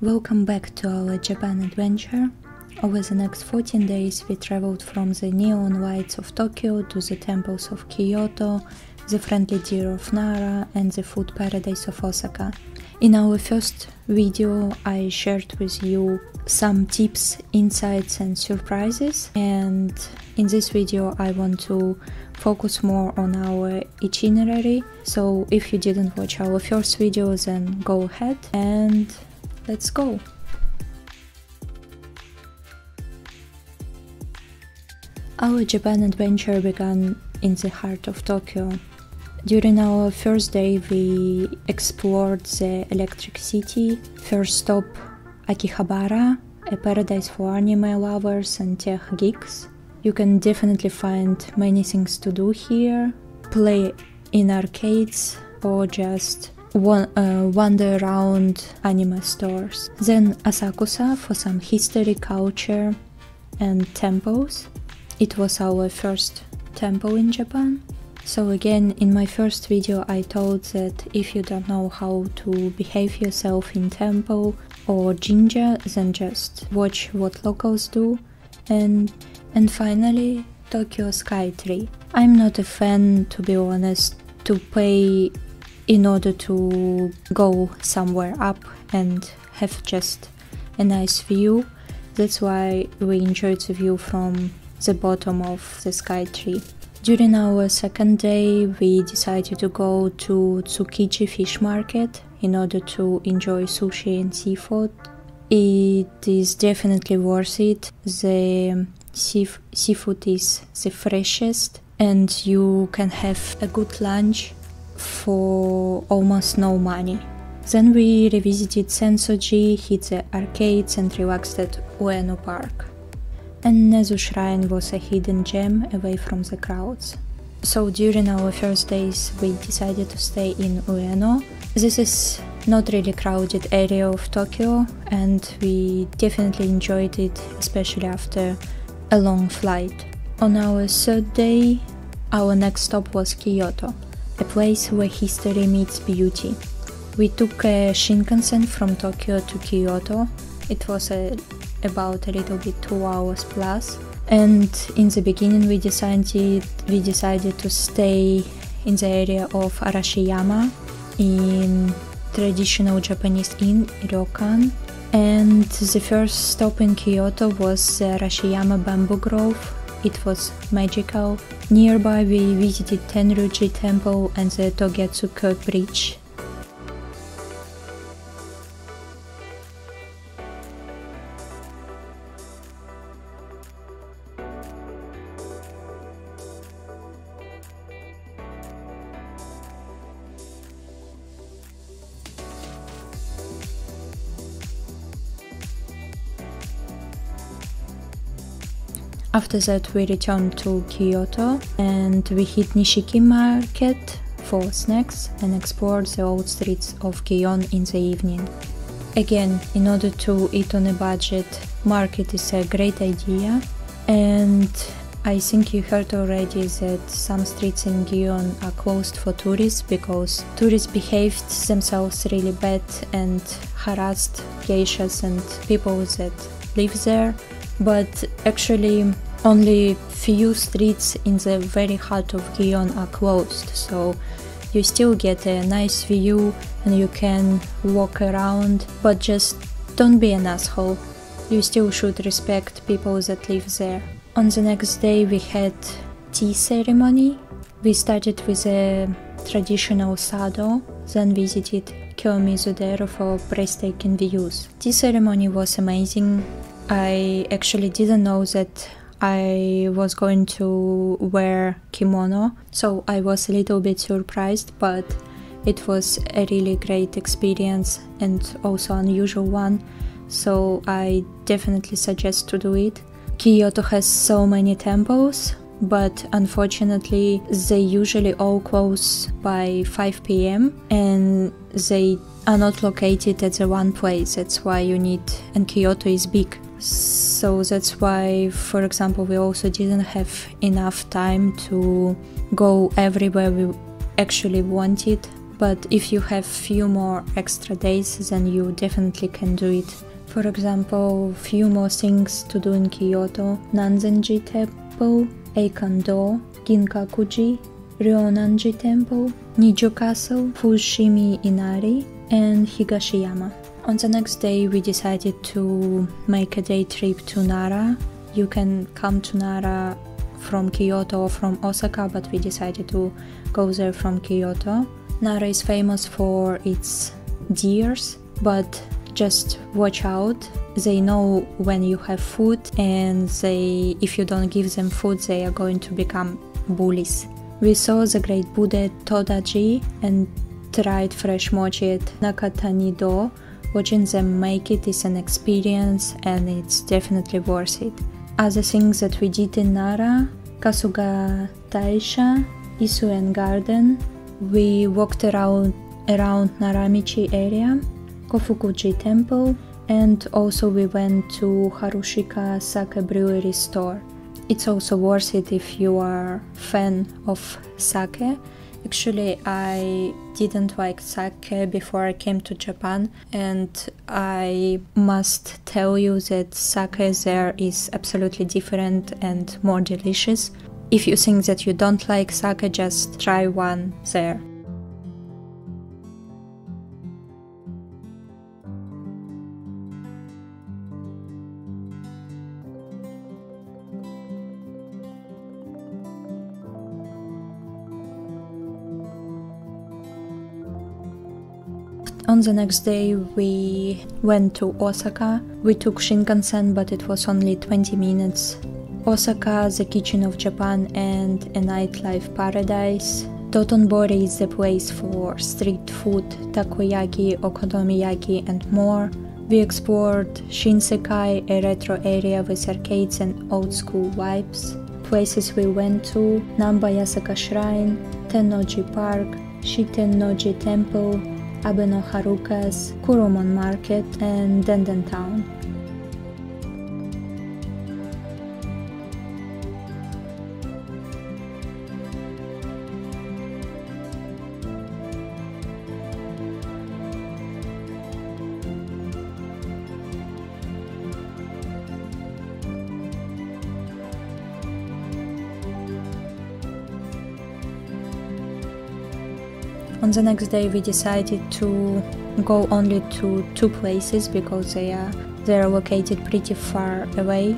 Welcome back to our Japan adventure. Over the next 14 days we traveled from the neon lights of Tokyo to the temples of Kyoto, the friendly deer of Nara and the food paradise of Osaka. In our first video I shared with you some tips, insights and surprises, and in this video I want to focus more on our itinerary. So if you didn't watch our first video, then go ahead and let's go! Our Japan adventure began in the heart of Tokyo. During our first day we explored the electric city. First stop Akihabara, a paradise for anime lovers and tech geeks. You can definitely find many things to do here, play in arcades or just wander around anime stores. Then Asakusa for some history, culture and temples. It was our first temple in Japan. So again, in my first video I told that if you don't know how to behave yourself in temple or jinja, then just watch what locals do. And finally, Tokyo Sky Tree. I'm not a fan, to be honest, to pay in order to go somewhere up and have just a nice view. That's why we enjoyed the view from the bottom of the Sky Tree. During our second day we decided to go to Tsukiji fish market in order to enjoy sushi and seafood. It is definitely worth it. The seafood is the freshest and you can have a good lunch for almost no money. Then we revisited Senso-ji, hit the arcades and relaxed at Nara Park. And Nezu Shrine was a hidden gem away from the crowds. So during our first days we decided to stay in Ueno. This is not really crowded area of Tokyo and we definitely enjoyed it, especially after a long flight. On our third day our next stop was Kyoto, a place where history meets beauty. We took a Shinkansen from Tokyo to Kyoto. It was about a little bit 2 hours plus, and in the beginning we decided to stay in the area of Arashiyama in traditional Japanese inn ryokan, and the first stop in Kyoto was the Arashiyama bamboo grove. It was magical. Nearby we visited Itinerary Temple and the Togetsuko bridge. After that we returned to Kyoto and we hit Nishiki Market for snacks and explored the old streets of Gion in the evening. Again, in order to eat on a budget, market is a great idea, and I think you heard already that some streets in Gion are closed for tourists because tourists behaved themselves really bad and harassed geishas and people that live there. But actually only few streets in the very heart of Gion are closed, so you still get a nice view and you can walk around, but just don't be an asshole. You still should respect people that live there. On the next day we had tea ceremony. We started with a traditional sado, then visited Kiyomizudera for breathtaking views. Tea ceremony was amazing. I actually didn't know that I was going to wear kimono, so I was a little bit surprised, but it was a really great experience and also unusual one, so I definitely suggest to do it. Kyoto has so many temples, but unfortunately they usually all close by 5 PM and they are not located at the one place. That's why you need, and Kyoto is big. So that's why, for example, we also didn't have enough time to go everywhere we actually wanted but if you have few more extra days, then you definitely can do it. For example, few more things to do in Kyoto: Nanzenji Temple, Eikando, Ginkakuji, Ryoanji Temple, Nijo Castle, Fushimi Inari, and Higashiyama. On the next day we decided to make a day trip to Nara. You can come to Nara from Kyoto or from Osaka, but we decided to go there from Kyoto. Nara is famous for its deers, but just watch out. They know when you have food, and if you don't give them food, they are going to become bullies. We saw the great Buddha Todai-ji and tried fresh mochi at Nakatani-do. Watching them make it is an experience, and it's definitely worth it. Other things that we did in Nara: Kasuga Taisha, Isuen Garden. We walked around Naramichi area, Kofukuji Temple, and also we went to Harushika Sake Brewery store. It's also worth it if you are a fan of sake. Actually, I didn't like sake before I came to Japan, and I must tell you that sake there is absolutely different and more delicious. If you think that you don't like sake, just try one there. On the next day we went to Osaka. We took Shinkansen, but it was only 20 minutes. Osaka, the kitchen of Japan and a nightlife paradise. Dotonbori is the place for street food, takoyaki, okonomiyaki and more. We explored Shinsekai, a retro area with arcades and old school vibes. Places we went to: Nambayasaka Shrine, Tennoji Park, Shitennoji Temple, Abe no Haruka's, Kuromon Market and Denden Town. On the next day we decided to go only to two places because they are located pretty far away.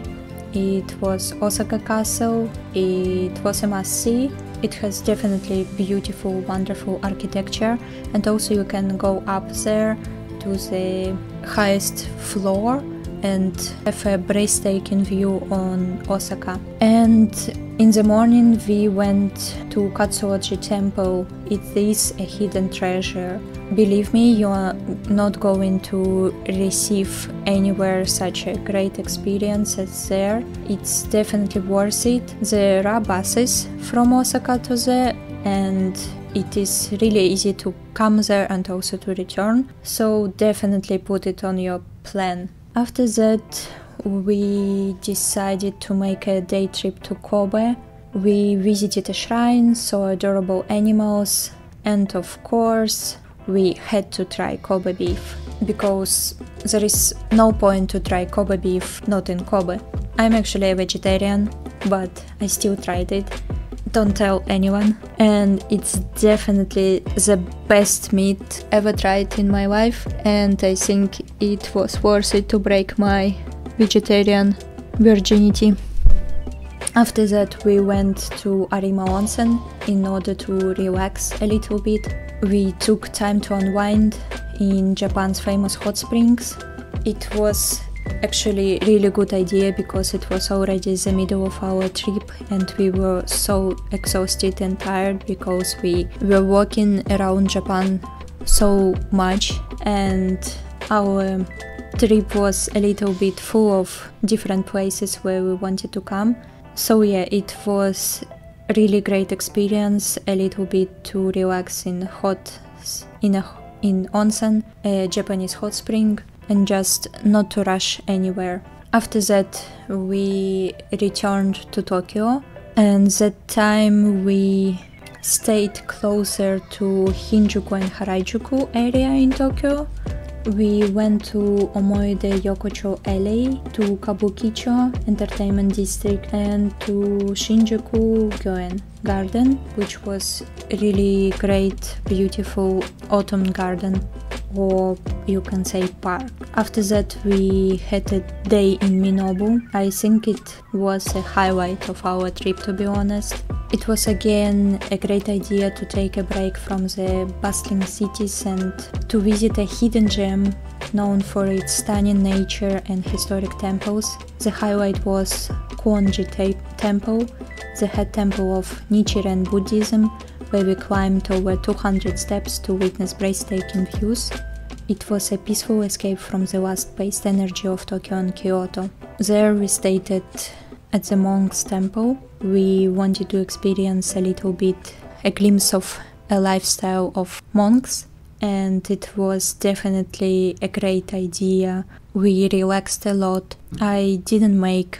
It was Osaka Castle. It was a must-see. It has definitely beautiful, wonderful architecture, and also you can go up there to the highest floor and have a breathtaking view on Osaka. And in the morning we went to Senso-ji Temple. It is a hidden treasure. Believe me, you are not going to receive anywhere such a great experience as there. It's definitely worth it. There are buses from Osaka to there, and it is really easy to come there and also to return, so definitely put it on your plan. After that we decided to make a day trip to Kobe. We visited a shrine, saw adorable animals, and of course we had to try Kobe beef, because there is no point to try Kobe beef not in Kobe. I'm actually a vegetarian, but I still tried it. Don't tell anyone. And it's definitely the best meat ever tried in my life, and I think it was worth it to break my vegetarian virginity. After that we went to Arima Onsen in order to relax a little bit. We took time to unwind in Japan's famous hot springs. It was actually really good idea because it was already the middle of our trip and we were so exhausted and tired because we were walking around Japan so much, and our trip was a little bit full of different places where we wanted to come. So yeah, it was really great experience, a little bit to relax in onsen, a Japanese hot spring, and just not to rush anywhere. After that we returned to Tokyo, and that time we stayed closer to Shinjuku and Harajuku area in Tokyo. We went to Omoide Yokocho Alley, to Kabukicho Entertainment District, and to Shinjuku Gyoen Garden, which was really great, beautiful autumn garden, or you can say park. After that we had a day in Minobu. I think it was a highlight of our trip, to be honest. It was again a great idea to take a break from the bustling cities and to visit a hidden gem known for its stunning nature and historic temples. The highlight was Kuromon Temple, the head temple of Nichiren Buddhism, where we climbed over 200 steps to witness breathtaking views. It was a peaceful escape from the fast-paced energy of Tokyo and Kyoto. There we stayed at the monk's temple. We wanted to experience a little bit a glimpse of a lifestyle of monks, and it was definitely a great idea. We relaxed a lot. I didn't make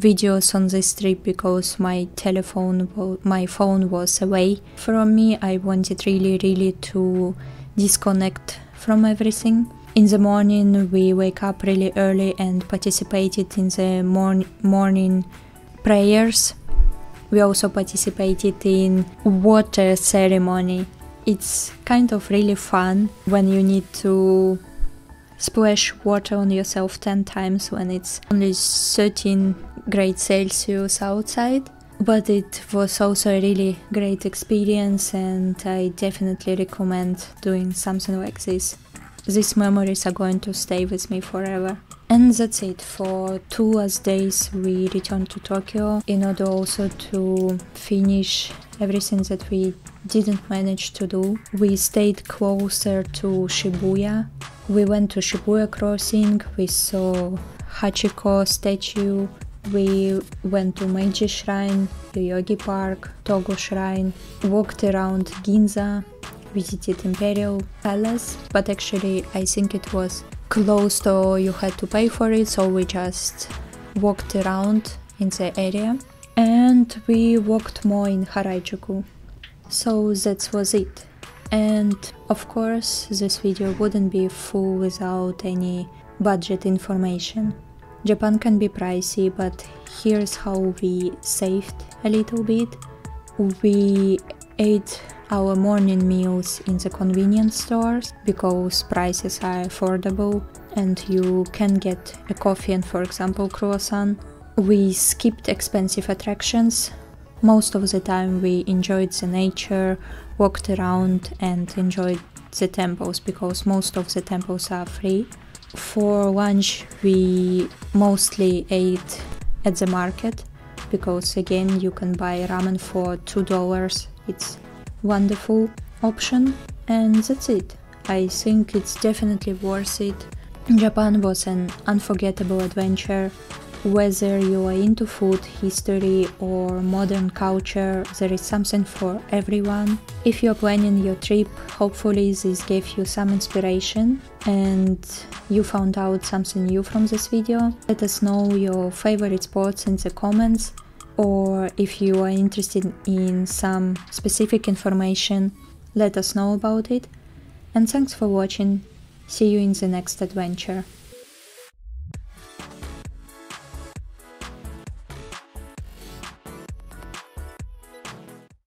videos on this trip because my phone was away from me. I wanted really to disconnect from everything. In the morning we wake up really early and participated in the morning prayers. We also participated in water ceremony. It's kind of really fun when you need to splash water on yourself 10 times when it's only 13 grades Celsius outside. But it was also a really great experience, and I definitely recommend doing something like this. These memories are going to stay with me forever. And that's it. For 2 last days we returned to Tokyo in order also to finish everything that we didn't manage to do. We stayed closer to Shibuya. We went to Shibuya Crossing, we saw Hachiko statue, we went to Meiji Shrine, Yoyogi Park, Togo Shrine, walked around Ginza, visited Imperial Palace, but actually I think it was closed or you had to pay for it, so we just walked around in the area. And we walked more in Harajuku. So that was it. And of course this video wouldn't be full without any budget information. Japan can be pricey, but here's how we saved a little bit. We ate our morning meals in the convenience stores because prices are affordable and you can get a coffee and, for example, croissant. We skipped expensive attractions. Most of the time we enjoyed the nature, walked around and enjoyed the temples because most of the temples are free. For lunch we mostly ate at the market because again you can buy ramen for $2. It's wonderful option, and that's it. I think it's definitely worth it. Japan was an unforgettable adventure. Whether you are into food, history or modern culture, there is something for everyone. If you're planning your trip, hopefully this gave you some inspiration and you found out something new from this video. Let us know your favorite spots in the comments, or if you are interested in some specific information, let us know about it. And thanks for watching. See you in the next adventure.